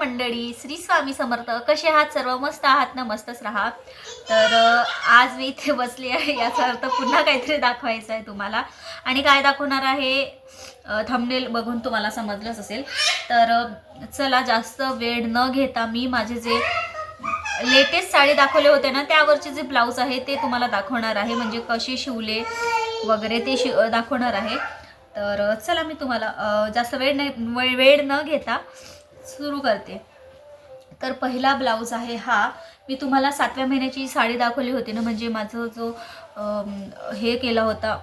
मंडळी, श्री स्वामी समर्थ. कसे आहात सर्व? मस्त आहात ना? मस्तच राहा. तर आज मी इथे बसली आहे, याचा अर्थ पुन्हा काहीतरी दाखवायचं आहे तुम्हाला. आणि काय दाखवणार आहे थंबनेल बघून तुम्हाला समजलंच असेल. तर चला जास्त वेळ न घेता मी माझे जे लेटेस्ट साडी दाखवले होते ना, त्यावरचे जे ब्लाऊज आहे ते तुम्हाला दाखवणार आहे. म्हणजे कसे शिवले वगैरे ते दाखवणार आहे. तर चला मी तुम्हाला जास्त वेळ न घेता सुरू करते. तर पहिला ब्लाऊज आहे हा. मी तुम्हाला 7व्या महिन्याची साडी दाखवली होती ना, म्हणजे माझं जो हे केलं होता,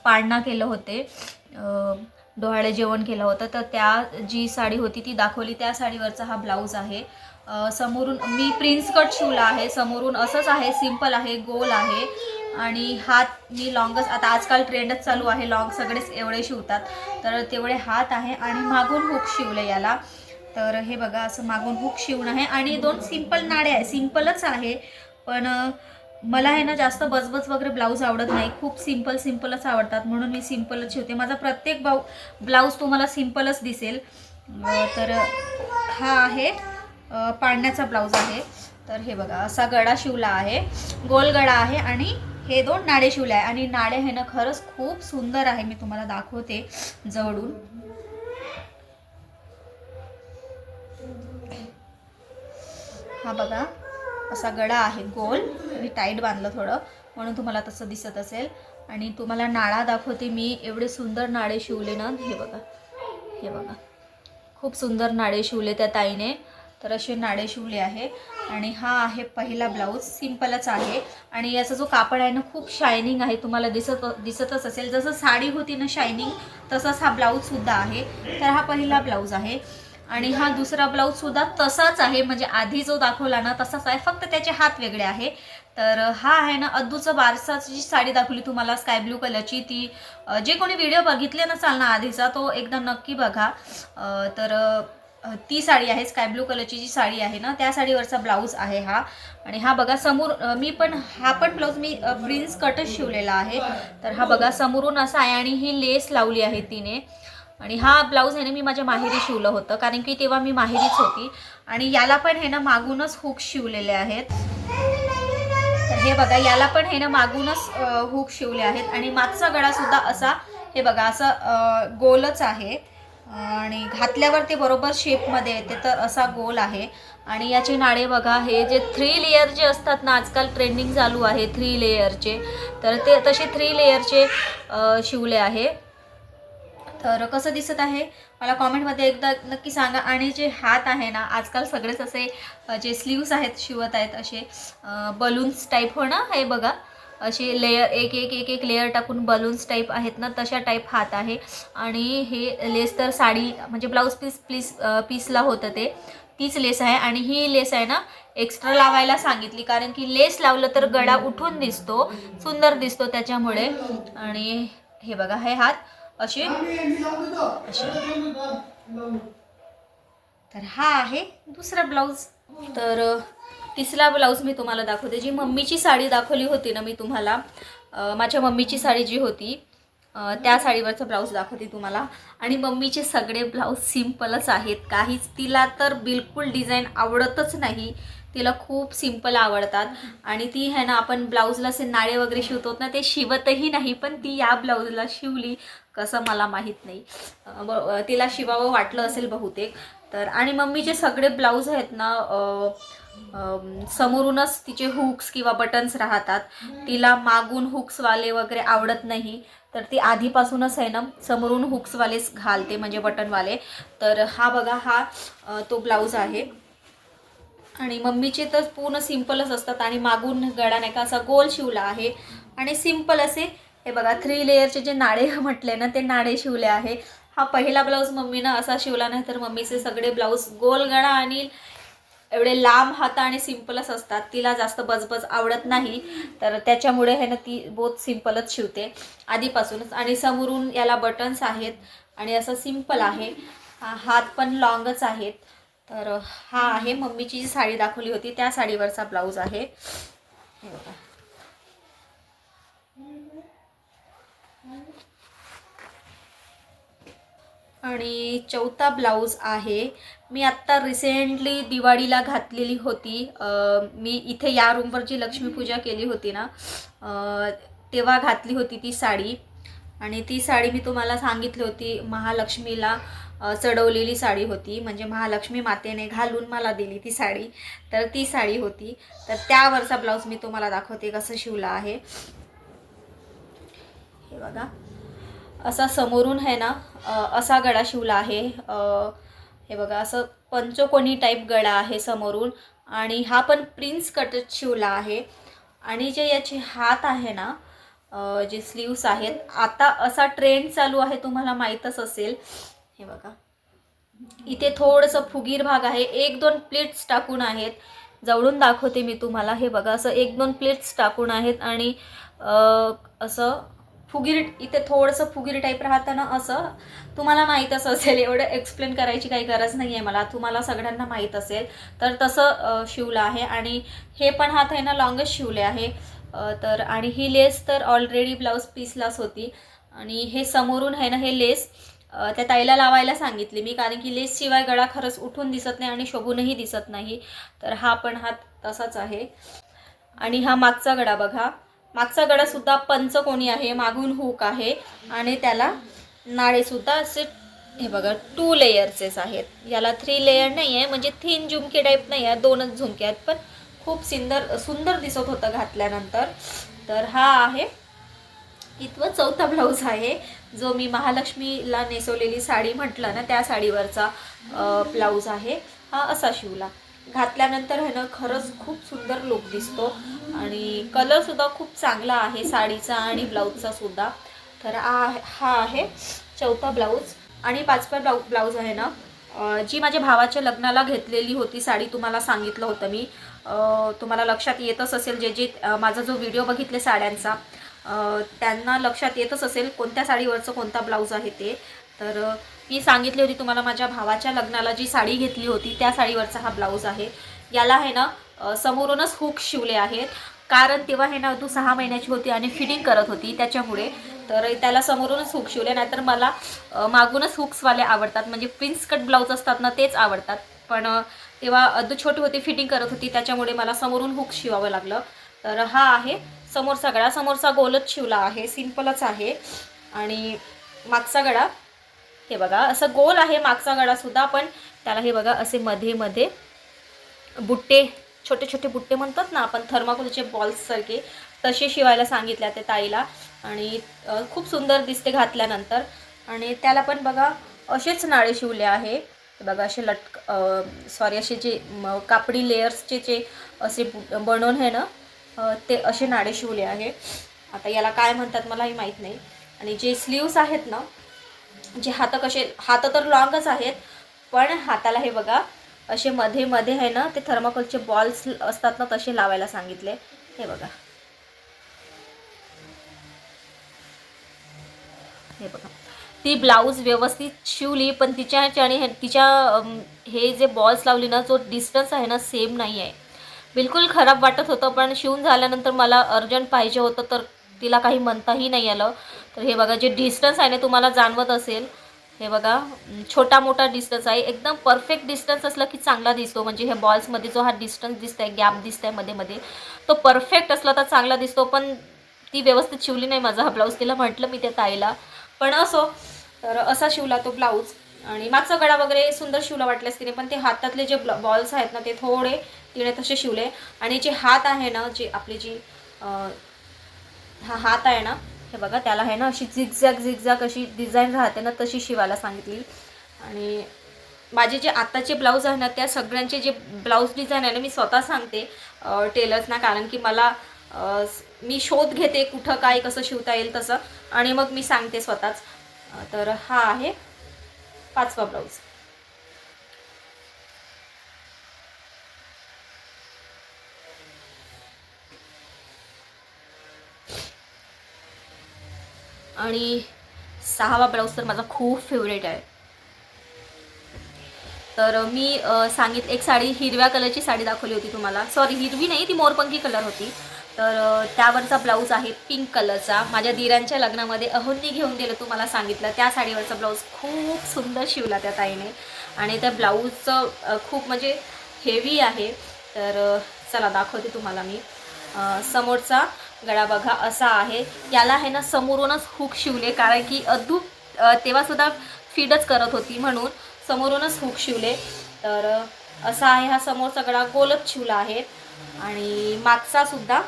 पाळणा केलं होते, डोहाळे जेवण केलं होतं, तर त्या जी साडी होती ती दाखवली. त्या साडीवरचा हा ब्लाऊज आहे. समोरून मी प्रिन्स कट शिवला आहे. समोरून असंच आहे, सिंपल आहे, गोल आहे. आणि हात मी लॉंगच, आता आजकाल ट्रेंडच चालू आहे, लॉंग सगळेच एवढे शिवतात, तर तेवढे हात आहे. आणि मागून हुक शिवले याला. तर हे बघा, असं मागून हुक शिवून आहे. आणि 2 सिंपल नाडे आहे. सिंपलच आहे, पण मला आहे ना जास्त बजबज वगैरे ब्लाऊज आवडत नाही. खूप सिंपलच आवडतात, म्हणून मी सिंपलच शिवते. माझा प्रत्येक ब्लाऊज तुम्हाला सिंपलच दिसेल. तर हा आहे पाळण्याचा ब्लाऊज आहे. तर हे बघा, असा गळा शिवला आहे, गोल गळा आहे. आणि हे 2 नाडे शिवले आहे. आणि नाडे हे ना खरंच खूप सुंदर आहे. मी तुम्हाला दाखवते जवळून. हा बघा, असा गळा आहे गोल. मी टाईट बांधलं थोडं, म्हणून तुम्हाला तसं दिसत असेल. आणि तुम्हाला नाळा दाखवते मी. एवढे सुंदर नाडे शिवले ना. हे बघा, हे बघा, खूप सुंदर नाडे शिवले त्या ताईने. तर असे नाडे शिवले आहे. आणि हा आहे पहिला ब्लाऊज. सिंपलच आहे. आणि याचा जो कापड आहे ना, खूप शायनिंग आहे. तुम्हाला दिसतच असेल. जसं साडी होती ना शायनिंग, तसाच हा ब्लाऊजसुद्धा आहे. तर हा पहिला ब्लाऊज आहे. आणि हा दुसरा ब्लाऊजसुद्धा तसाच आहे, म्हणजे आधी जो दाखवला ना तसाच आहे, फक्त त्याचे हात वेगळे आहे. तर हा आहे ना अद्दूचं बारसाची जी साडी दाखवली तुम्हाला स्काय ब्लू कलरची, ती जे कोणी व्हिडिओ बघितले नसाल ना आधीचा, तो एकदा नक्की बघा. तर ती साडी आहे, स्काय ब्लू कलरची जी साडी आहे ना, त्या साडीवरचा ब्लाऊज आहे हा. आणि हा बघा समोर, हा पण ब्लाऊज मी प्रिन्स कटच शिवलेला आहे. तर हा बघा समोरून असा आहे. आणि ही लेस लावली आहे तिने. आणि हा ब्लाऊज आहे ना मी माझ्या माहेरी शिवलं होतं, कारण की तेव्हा मी माहेरीच होती. आणि याला पण हे ना मागूनच हुक शिवलेले आहेत. तर हे बघा, याला पण हे ना मागूनच हुक शिवले आहेत. आणि मागचा गळा सुद्धा असा, हे बघा, असं गोलच आहे. आणि घातल्यावर ते बरोबर शेपमध्ये येते, तर असा गोल आहे. आणि याचे नाडे बघा, हे जे 3 लेयर जे असतात ना, आजकाल ट्रेंडिंग चालू आहे 3 लेयरचे, तर ते तसे 3 लेयरचे शिवले आहे. तर कसं दिसत आहे मला कॉमेंटमध्ये एकदा नक्की सांगा. आणि जे हात आहे ना, आजकाल सगळेच असे जे स्लीव्स आहेत शिवत आहेत, असे बलून्स टाईप, हो ना, हे बघा, असे लेयर एक लेयर टाकून बलून्स टाईप आहेत ना, तशा टाईप हात आहे. आणि हे लेस तर साडी म्हणजे ब्लाऊज पीसला होतं ते, तीच लेस आहे. आणि ही लेस आहे ना एक्स्ट्रा लावायला सांगितली, कारण की लेस लावलं तर गळा उठून दिसतो, सुंदर दिसतो त्याच्यामुळे. आणि हे बघा, हे हात असे. तर हा आहे दुसरा ब्लाऊज. तर तिसरा ब्लाऊज मी तुम्हाला दाखवते. जी मम्मीची साडी दाखवली होती ना मी तुम्हाला, माझ्या मम्मीची साडी जी होती, त्या साडीवरचा ब्लाऊज दाखवते तुम्हाला. आणि मम्मीचे सगळे ब्लाऊज सिंपलच आहेत. काहीच, तिला तर बिलकुल डिझाईन आवडतच नाही. तिला खूप सिंपल आवडतात. आणि ती आहे ना, आपण ब्लाऊजला असे नाळे वगैरे शिवतो ना, ते शिवतही नाही. पण ती या ब्लाऊजला शिवली कसं मला माहीत नाही. तिला शिवावं वाटलं असेल बहुतेक. तर आणि मम्मीचे सगळे ब्लाऊज आहेत ना, समोरूनच तिचे हुक्स किंवा बटन्स राहतात. तिला मागून हुक्सवाले वगैरे आवडत नाही. तर ती आधीपासूनच आहे ना समोरून हुक्सवालेच घालते, म्हणजे बटनवाले. तर हा बघा, हा तो ब्लाऊज आहे. आणि मम्मीचे तर पूर्ण सिंपलच असतात. आणि मागून गळा नाही का असा गोल शिवला आहे. आणि सिंपल असे, हे बघा, 3 लेयरचे जे नाडे म्हटले ना, ते नाडे शिवले आहे. हा पहिला ब्लाऊज मम्मीनं असा शिवला, नाही तर मम्मीचे सगळे ब्लाऊज गोल गळा आणि एवढे लांब हात आणि सिंपलच असतात. तिला जास्त बजबज आवडत नाही, तर त्याच्यामुळे आहे ना ती बहुत सिंपलच शिवते आधीपासूनच. आणि समोरून याला बटन्स आहेत. आणि असं सिंपल आहे. हात पण लॉंगच आहेत. तर हा आहे मम्मीची जी साडी दाखवली होती त्या साडीवरचा ब्लाऊज आहे. हे बघा. आणि चौथा ब्लाऊज आहे. मी आत्ता रिसेंटली दिवाळीला घातलेली होती. मी इथे या रूमवर जी लक्ष्मीपूजा केली होती ना, तेव्हा घातली होती ती साडी. आणि ती साडी मी तुम्हाला सांगितली होती महालक्ष्मीला चढवलेली साडी होती, म्हणजे महालक्ष्मी मातेने घालून मला दिली ती साडी. तर ती साडी होती. तर त्यावरचा ब्लाऊज मी तुम्हाला दाखवते कसं शिवला आहे. हे बघा, असा समोरून आहे ना असा गळा शिवला आहे. हे बघा, असं पंचकोनी टाईप गळा आहे समोरून. आणि हा पण प्रिन्स कट शिवला आहे. आणि जे याचे हात आहे ना, जे स्लीव्स आहेत, आता असा ट्रेंड चालू आहे, तुम्हाला माहीतच असेल. हे बघा, इथे थोडंसं फुगीर भाग आहे. 1-2 प्लेट्स टाकून आहेत. जवळून दाखवते मी तुम्हाला. हे बघा, असं 1-2 प्लेट्स टाकून आहेत. आणि असं फुगीर, इथे थोडंसं फुगीर टाईप राहतं ना, असं तुम्हाला माहीतच असेल. एवढं एक्सप्लेन करायची काही गरज नाही आहे मला, तुम्हाला सगळ्यांना माहीत असेल. तर तसं शिवलं आहे. आणि हे पण हात आहे ना लॉंगच शिवले आहे. तर आणि ही लेस तर ऑलरेडी ब्लाऊज पीसलाच होती. आणि हे समोरून आहे ना, हे लेस त्या ताईला लावायला सांगितली मी, कारण की लेसशिवाय गळा खरंच उठून दिसत नाही आणि शोभूनही दिसत नाही. तर हा पण हात तसाच आहे. आणि हा मागचा गळा बघा, मागचा गळासुद्धा पंचकोनी आहे, मागून हुक आहे. आणि त्याला नाडेसुद्धा असे हे बघा 2 लेयरचेच आहेत. याला 3 लेयर नाही आहे, म्हणजे 3 झुमके टाईप नाही आहे, 2च झुमके आहेत. पण खूप सुंदर दिसत होतं घातल्यानंतर. तर हा आहे इथं चौथा ब्लाऊज आहे, जो मी महालक्ष्मीला नेसवलेली साडी म्हटलं ना, त्या साडीवरचा ब्लाऊज आहे. हा असा शिवला. घातल्यानंतर आहे ना खरंच खूप सुंदर लुक दिसतो. आणि कलरसुद्धा खूप चांगला आहे साडीचा आणि ब्लाऊजचा सुद्धा. तर हा आहे चौथा ब्लाऊज. आणि पाचवा ब्लाऊज आहे ना, जी माझ्या भावाच्या लग्नाला घेतलेली होती साडी, तुम्हाला सांगितलं होतं मी. तुम्हाला लक्षात येतच असेल, जे माझा जो व्हिडिओ बघितले साड्यांचा, त्यांना लक्षात येतच असेल कोणत्या साडीवरचं कोणता ब्लाऊज आहे ते. तर मी सांगितली होती तुम्हाला, माझ्या भावाच्या लग्नाला जी साडी घेतली होती त्या साडीवरचा हा ब्लाऊज आहे. याला आहे ना समोरूनच हुक शिवले आहेत, कारण तेव्हा हे ना तू 6 महिन्याची होती आणि फिटिंग करत होती त्याच्यामुळे. तर त्याला समोरूनच हुक शिवले, नाहीतर मला मागूनच हुक्सवाले आवडतात, म्हणजे प्रिन्स कट ब्लाऊज असतात ना तेच आवडतात. पण तेव्हा अद्दू छोटी होती, फिटिंग करत होती, त्याच्यामुळे मला समोरून हुक शिवावं लागलं. तर हा आहे समोरचा गळा. समोरचा गोलच शिवला आहे, सिंपलच आहे. आणि मागचा गळा हे बघा असं गोल आहे मागचा गळासुद्धा, पण त्याला हे बघा असे मध्ये मध्ये बुट्टे, छोटे छोटे बुट्टे म्हणतात ना आपण, थर्माकोलचे बॉल्ससारखे, तसे शिवायला सांगितले ते ताईला. आणि खूप सुंदर दिसते घातल्यानंतर. आणि त्याला पण बघा असेच नाळे शिवले आहे. बघा असे असे जे कापडी लेयर्सचे जे असे बनवून आहे ना, ते असे नाडे शिवले आहे. आता याला काय म्हणतात मलाही माहीत नाही. आणि जे स्लीव्स आहेत ना, जे हात तर लॉंगच आहेत, पण हाताला हे बघा असे मध्ये मध्ये आहे ना ते थर्माकोलचे बॉल्स असतात ना, तसे लावायला सांगितले. हे बघा, हे बघा, ती ब्लाऊज व्यवस्थित शिवली, पण तिच्या आणि तिच्या हे जे बॉल्स लावली ना, जो डिस्टन्स आहे ना सेम नाही आहे. बिलकुल खराब वाटत होतं. पण शिवून झाल्यानंतर मला अर्जंट पाहिजे होतं, तर तिला काही म्हणताही नाही आलं. तर हे बघा, जे डिस्टन्स आहे ना तुम्हाला जाणवत असेल, हे बघा छोटा मोठा डिस्टन्स आहे. एकदम परफेक्ट डिस्टन्स असला की चांगला दिसतो, म्हणजे हे बॉल्समध्ये जो हा डिस्टन्स दिसतंय, गॅप दिसतंय मध्ये मध्ये, तो परफेक्ट असला तर चांगला दिसतो. पण ती व्यवस्थित शिवली नाही माझा हा ब्लाऊज. तिला म्हटलं मी त्या ताईला, पण असो. तर असा शिवला तो ब्लाऊज. आणि मागचा गळा वगैरे सुंदर शिवला वाटल्यास तिने, पण ते हातातले जे बॉल्स आहेत ना ते थोडे तिने तसे शिवले. आणि जे हात आहे ना, जे आपली जी हा हात आहे ना, हे बघा त्याला आहे ना अशी झिगझॅग अशी डिझाईन राहते ना, तशी शिवायला सांगितली. आणि माझे जे आत्ताचे ब्लाऊज आहे ना, त्या सगळ्यांचे जे ब्लाऊज डिझाईन आहे ना, मी स्वतः सांगते टेलर्सना, कारण की मला मी शोध घेते कुठं काय कसं शिवता येईल तसं, आणि मग मी सांगते स्वतःच. तर हा आहे पाचवा ब्लाऊज. आणि 6वा ब्लाऊज तर माझा खूप फेवरेट आहे. तर मी एक साडी हिरव्या कलरची साडी दाखवली होती तुम्हाला, सॉरी हिरवी नाही, ती मोरपंखी कलर होती. तर त्यावरचा ब्लाऊज आहे पिंक कलरचा. माझ्या दिरांच्या लग्नामध्ये अहोंनी घेऊन दिलं, तुम्हाला सांगितलं. त्या साडीवरचा ब्लाऊज खूप सुंदर शिवला त्या ताईने आणि त्या ब्लाऊजचं खूप म्हणजे हेवी आहे. तर चला दाखवते तुम्हाला मी. समोरचा गळा बघा असा आहे. याला आहे ना समोरूनच हुक शिवले, कारण की तेव्हासुद्धा फीडच करत होती म्हणून समोरूनच हुक शिवले. तर असा आहे हा समोरचा गळा, गोलच शिवला आहे. आणि मागचा सुद्धा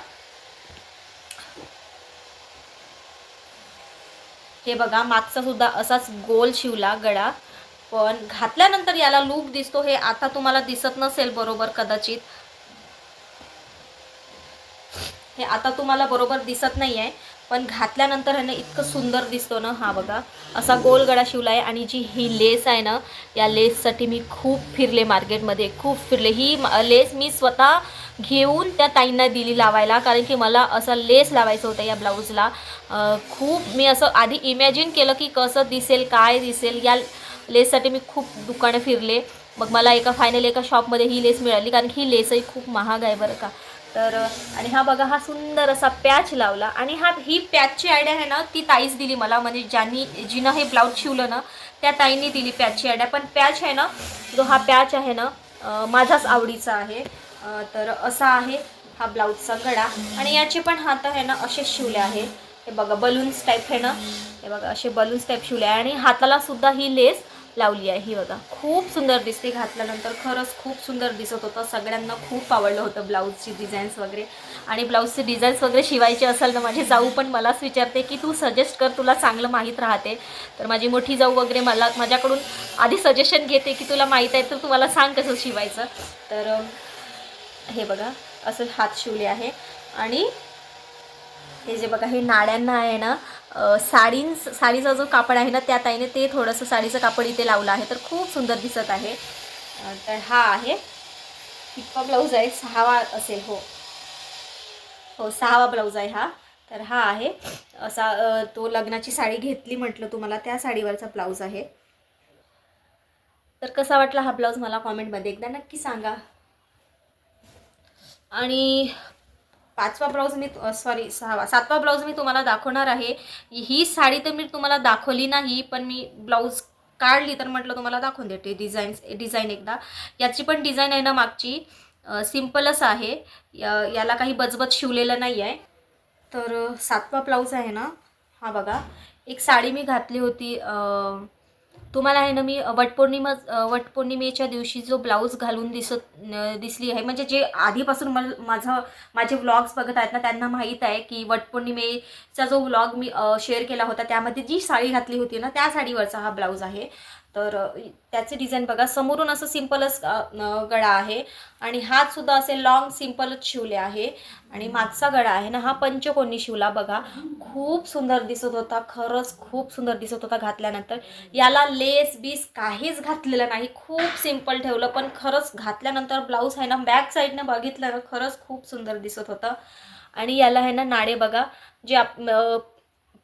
हे बघा, मागचा सुद्धा असाच गोल शिवला गळा. पण घातल्यानंतर याला लूक दिसतो, हे आता तुम्हाला दिसत नसेल बरोबर कदाचित, हे आता तुम्हाला बरोबर दिसत नाही आहे, पण घातल्यानंतर ह्याने इतकं सुंदर दिसतो ना. हा बघा असा गोल गळा शिवला आहे. आणि जी ही लेस आहे ना, या लेससाठी मी खूप फिरले मार्केटमध्ये, खूप फिरले. ही लेस मी स्वतः घेऊन त्या ताईंना दिली लावायला, कारण की मला असं लेस लावायचं होतं या ब्लाऊजला. खूप मी असं आधी इमॅजिन केलं की कसं दिसेल, काय दिसेल. या लेससाठी मी खूप दुकानं फिरले. मग मला फायनली एका शॉपमध्ये ही लेस मिळाली, कारण की ही लेसही खूप महाग आहे बरं का. तर आणि हा बघा हा सुंदर असा पॅच लावला. आणि ही पॅचची आयडिया आहे ना, ती ताईच दिली मला, म्हणजे जिनं हे ब्लाऊज शिवलं ना त्या ताईंनी दिली पॅचची आयडिया. पण पॅच आहे ना, जो हा पॅच आहे ना माझाच आवडीचा आहे. तर असा आहे हा ब्लाऊजचा गळा. आणि याचे पण हात आहे ना असेच शिवले आहे. हे बघा बलून्स टाईप आहे ना, हे बघा असे बलून्स टाईप शिवले आहे. आणि हाताला सुद्धा ही लेस लावली आहे. ही बघा खूप सुंदर दिसते घातल्यानंतर, खरंच खूप सुंदर दिसत होतं. सगळ्यांना खूप आवडलं होतं ब्लाऊजची डिझाईन्स वगैरे. आणि ब्लाऊजचे डिझाईन्स वगैरे शिवायचे असेल तर माझी जाऊ पण मलाच विचारते की तू सजेस्ट कर, तुला चांगलं माहीत राहते. तर माझी मोठी जाऊ वगैरे माझ्याकडून आधी सजेशन घेते की तुला माहीत आहे तर तुम्हाला सांग कसं शिवायचं. तर हे बघा असं हात शिवले आहे. आणि हे जे बघा हे नाड्यांना आहे ना, साडीचा जो कापड आहे ना त्या ताईने ते थोडंसं साडीचं कापड इथे लावलं आहे. तर खूप सुंदर दिसत आहे. तर हा आहे कितवा ब्लाऊज आहे, 6वा असेल. हो 6वा ब्लाऊज आहे हा. तर हा आहे असा तो लग्नाची साडी घेतली म्हटलं तुम्हाला, त्या साडीवरचा ब्लाऊज आहे. तर कसा वाटला हा ब्लाऊज मला कॉमेंटमध्ये एकदा नक्की सांगा. आणि 5वा ब्लाऊज मी 7वा ब्लाऊज मी तुम्हाला दाखवणार आहे. ही साडी तर मी तुम्हाला दाखवली नाही, पण मी ब्लाऊज काढली तर म्हटलं तुम्हाला दाखवून देते डिझाईन एकदा. याची पण डिझाईन आहे ना मागची सिम्पलच आहे. याला काही बजबज शिवलेलं नाही आहे. तर 7वा ब्लाऊज आहे ना, हा बघा एक साडी मी घातली होती तुम्हाला आहे ना, मी वटपौर्णिमेच्या दिवशी जो ब्लाऊज घालून दिसली आहे, म्हणजे जे आधीपासून माझे व्लॉग्स बघत आहेत ना त्यांना माहीत आहे की वटपौर्णिमेचा जो व्लॉग मी शेअर केला होता त्यामध्ये जी साडी घातली होती ना त्या साडीवरचा हा ब्लाऊज आहे. तर त्याचे डिझाईन बघा, समोरून असं सिम्पलच गळा आहे आणि हात सुद्धा असे लॉंग सिम्पलच शिवले आहे. आणि मागचा गळा आहे ना हा पंचकोनी शिवला बघा. खूप सुंदर दिसत होता, खरंच खूप सुंदर दिसत होता घातल्यानंतर. याला लेस बीस काहीच घातलेलं नाही, खूप सिम्पल ठेवलं. पण खरंच घातल्यानंतर ब्लाऊज आहे ना बॅक साईडनं बघितलं ना खरंच खूप सुंदर दिसत होतं. आणि याला आहे ना नाडे बघा, जे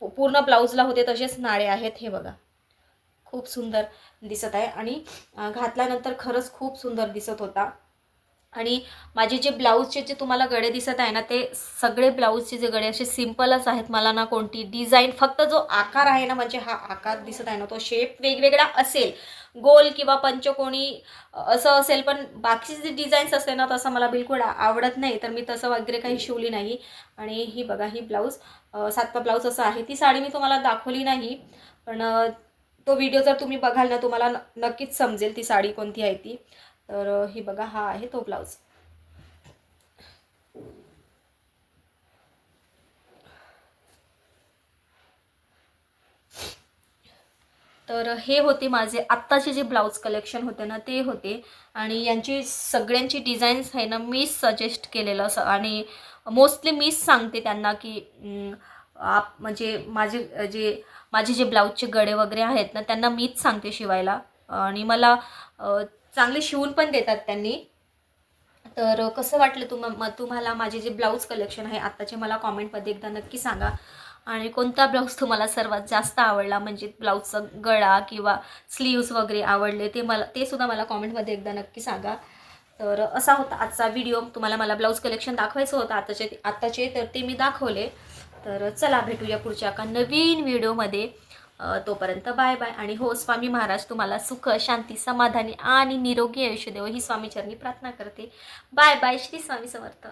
पूर्ण ब्लाऊजला होते तसेच नाडे आहेत. हे बघा खूप सुंदर दिसत आहे. आणि घातल्यानंतर खरंच खूप सुंदर दिसत होता. आणि माझे जे ब्लाऊजचे जे तुम्हाला गळे दिसत आहे ना ते सगळे ब्लाऊजचे जे गळे असे सिम्पलच आहेत. मला ना कोणती डिझाईन, फक्त जो आकार आहे ना, म्हणजे हा आकार दिसत आहे ना तो शेप वेगवेगळा असेल, गोल किंवा पंचकोणी असं असेल, पण बाकीचे जे डिझाईन्स असते ना तसं मला बिलकुल आवडत नाही. तर मी तसं वगैरे काही शिवली नाही. आणि ही बघा ही ब्लाऊज 7वा ब्लाऊज असं आहे. ती साडी मी तुम्हाला दाखवली नाही, पण तो व्हिडिओ जर तुम्ही बघाल ना तुम्हाला नक्कीच समजेल ती साडी कोणती आहे ती. तर ही बघा हा आहे तो ब्लाऊज. तर हे होते माझे आत्ताचे जे ब्लाऊज कलेक्शन होते ना ते होते. आणि यांची सगळ्यांची डिझाईन्स आहे ना मीच सजेस्ट केलेलं असं, आणि मोस्टली मीच सांगते त्यांना की म्हणजे माझे जे ब्लाऊजचे गळे वगैरे आहेत ना त्यांना मीच सांगते शिवायला. आणि मला चांगले शिवून पण देतात त्यांनी. तर कसं वाटलं तुम्हाला माझे जे ब्लाऊज कलेक्शन आहे आत्ताचे, मला कॉमेंटमध्ये एकदा नक्की सांगा. आणि कोणता ब्लाऊज तुम्हाला सर्वात जास्त आवडला, म्हणजे ब्लाऊजचा गळा किंवा स्लीव्स वगैरे आवडले ते सुद्धा मला कॉमेंटमध्ये एकदा नक्की सांगा. तर असा होता आजचा व्हिडिओ. तुम्हाला मला ब्लाऊज कलेक्शन दाखवायचं होतं आत्ताचे तर ते मी दाखवले. तर चला भेटूया पुढच्या एका नवीन व्हिडिओमध्ये. तोपर्यंत बाय बाय. आणि हो, स्वामी महाराज तुम्हाला सुख, शांती, समाधानी आणि निरोगी आयुष्य देव ही स्वामीचरणी प्रार्थना करते. Bye bye. श्री स्वामी समर्थ.